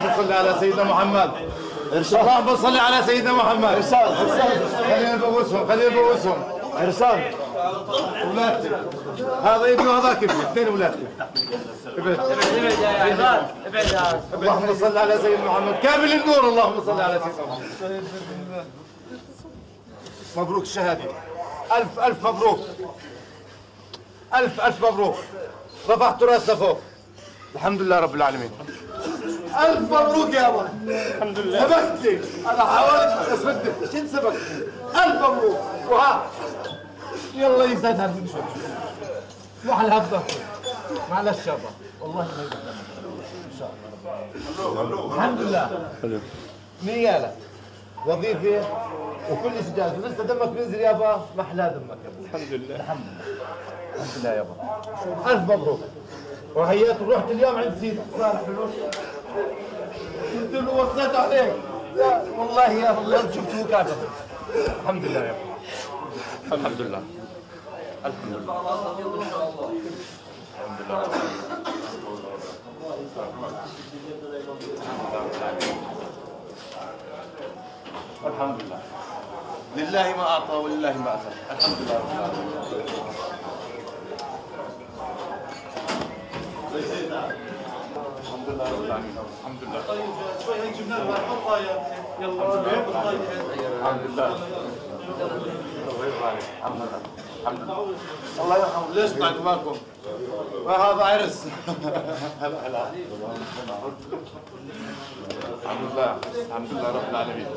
صل على سيدنا محمد. اللهم صل على سيدنا محمد. ارسال خلينا نبوسهم. ارسال اولادتي هذا ابني وهذاك ابني، اثنين اولادتي. ابعد. اللهم صل على سيدنا محمد كامل النور. اللهم صل على سيدنا محمد. مبروك الشهاده. الف مبروك. الف مبروك. رفعت راسنا فوق. الحمد لله رب العالمين. ألف مبروك يا أبا. الحمد لله. سبقتني. أنا حاولت أسبقك، شنو سبقتني؟ ألف مبروك. وها يلا يسعدها من شوي. روح على هالضغط. معلش يابا. والله ما يقدر. إن شاء الله. الحمد لله. حلو. نيالة. وظيفة وكل شيء جاهز، ولسه دمك بينزل يابا، ما أحلى دمك يابا. الحمد لله. الحمد لله يابا. ألف مبروك. وهيات ورحت اليوم عند سيدي صالح فلوس. قلت له وصيت عليك. لا والله يا الله شفته كاتب. الحمد لله يا ابو. الحمد لله. الحمد لله. الحمد لله. الحمد لله. لله ما اعطى ولله ما اخذ. الحمد لله رب العالمين. الحمد لله رب العالمين. الحمد لله. شوي هيك جبنا له الطاير. يلا الحمد لله. الحمد لله. الله يرحمه. ليش بعد ماكم؟ وهذا عرس. هلا. الحمد لله. الحمد لله رب العالمين.